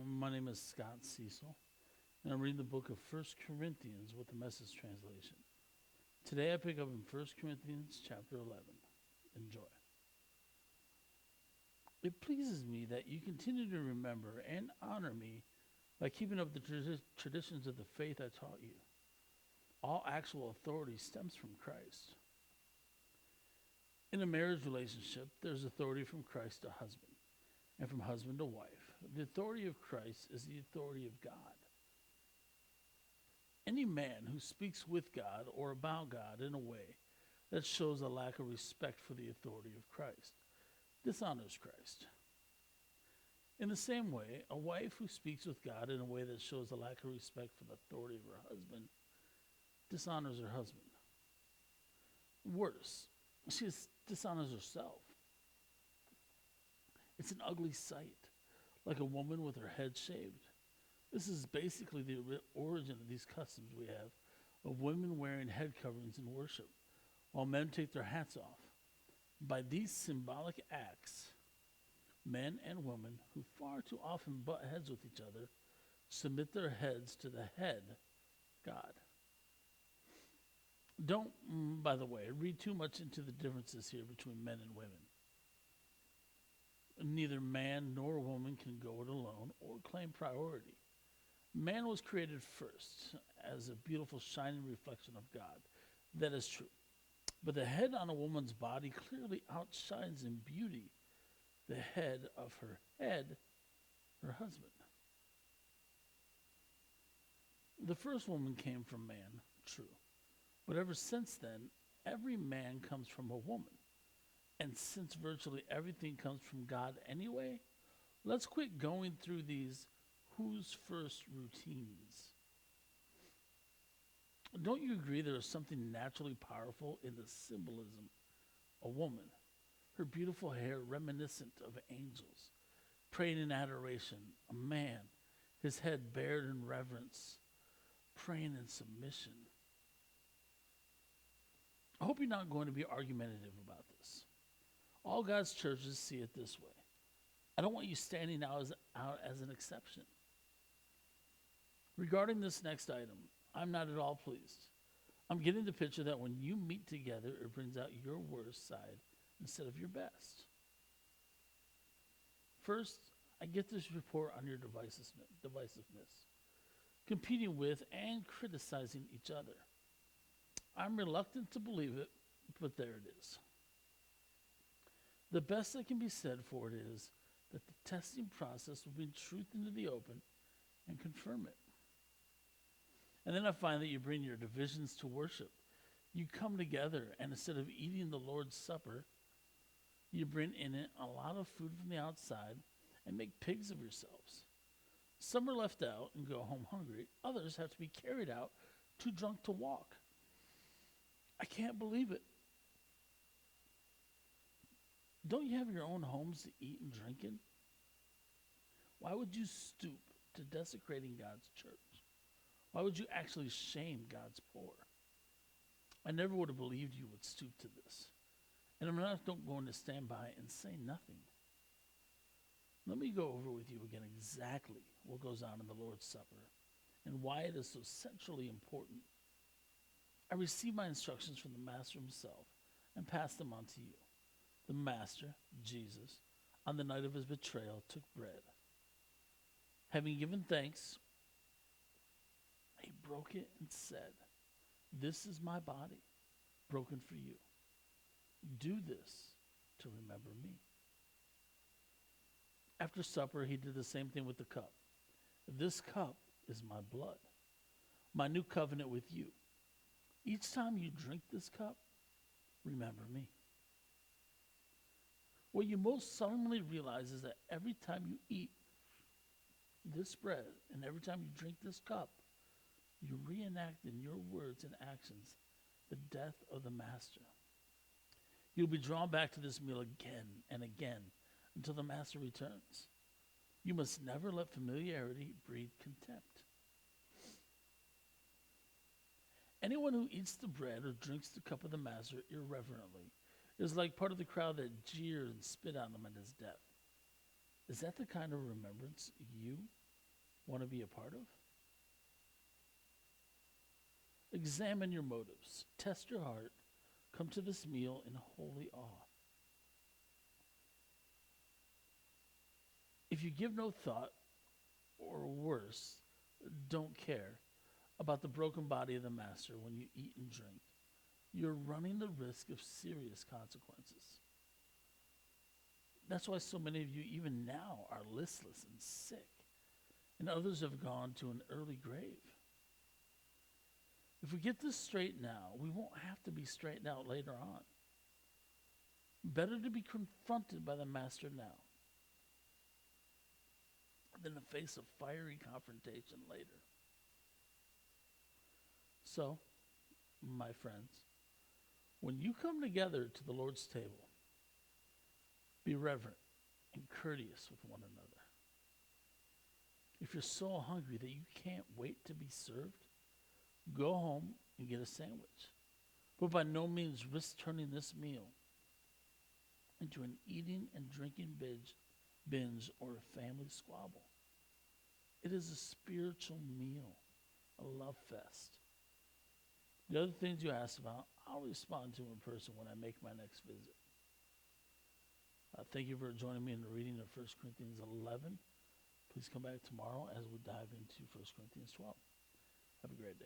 My name is Scott Cecil, and I'm reading the book of First Corinthians with the Message translation. Today I pick up in First Corinthians chapter 11. Enjoy. It pleases me that you continue to remember and honor me by keeping up the traditions of the faith I taught you. All actual authority stems from Christ. In a marriage relationship, there's authority from Christ to husband and from husband to wife. The authority of Christ is the authority of God. Any man who speaks with God or about God in a way that shows a lack of respect for the authority of Christ dishonors Christ. In the same way, a wife who speaks with God in a way that shows a lack of respect for the authority of her husband dishonors her husband. Worse, she dishonors herself. It's an ugly sight, like a woman with her head shaved. This is basically the origin of these customs we have of women wearing head coverings in worship, while men take their hats off. By these symbolic acts, men and women who far too often butt heads with each other submit their heads to the head, God. Don't, by the way, read too much into the differences here between men and women. Neither man nor woman can go it alone or claim priority. Man was created first as a beautiful shining reflection of God. That is true. But the head on a woman's body clearly outshines in beauty the head of her head, her husband. The first woman came from man, true. But ever since then, every man comes from a woman. And since virtually everything comes from God anyway, let's quit going through these who's first routines. Don't you agree there is something naturally powerful in the symbolism? A woman, her beautiful hair reminiscent of angels, praying in adoration. A man, his head bared in reverence, praying in submission. I hope you're not going to be argumentative about this. All God's churches see it this way. I don't want you standing out as an exception. Regarding this next item, I'm not at all pleased. I'm getting the picture that when you meet together, it brings out your worst side instead of your best. First, I get this report on your divisiveness, competing with and criticizing each other. I'm reluctant to believe it, but there it is. The best that can be said for it is that the testing process will bring truth into the open and confirm it. And then I find that you bring your divisions to worship. You come together, and instead of eating the Lord's Supper, you bring in it a lot of food from the outside and make pigs of yourselves. Some are left out and go home hungry. Others have to be carried out, too drunk to walk. I can't believe it. Don't you have your own homes to eat and drink in? Why would you stoop to desecrating God's church? Why would you actually shame God's poor? I never would have believed you would stoop to this. And I'm not going to stand by and say nothing. Let me go over with you again exactly what goes on in the Lord's Supper and why it is so centrally important. I received my instructions from the Master himself and passed them on to you. The Master, Jesus, on the night of his betrayal, took bread. Having given thanks, he broke it and said, "This is my body, broken for you. Do this to remember me." After supper, he did the same thing with the cup. "This cup is my blood, my new covenant with you. Each time you drink this cup, remember me." What you most solemnly realize is that every time you eat this bread and every time you drink this cup, you reenact in your words and actions the death of the Master. You'll be drawn back to this meal again and again until the Master returns. You must never let familiarity breed contempt. Anyone who eats the bread or drinks the cup of the Master irreverently is like part of the crowd that jeered and spit on him at his death. Is that the kind of remembrance you want to be a part of? Examine your motives, test your heart, come to this meal in holy awe. If you give no thought, or worse, don't care about the broken body of the Master when you eat and drink, you're running the risk of serious consequences. That's why so many of you, even now, are listless and sick, and others have gone to an early grave. If we get this straight now, we won't have to be straightened out later on. Better to be confronted by the Master now than to face a fiery confrontation later. So, my friends, when you come together to the Lord's table, be reverent and courteous with one another. If you're so hungry that you can't wait to be served, go home and get a sandwich. But by no means risk turning this meal into an eating and drinking binge or a family squabble. It is a spiritual meal, a love fest. The other things you asked about, I'll respond to in person when I make my next visit. Thank you for joining me in the reading of 1 Corinthians 11. Please come back tomorrow as we dive into 1 Corinthians 12. Have a great day.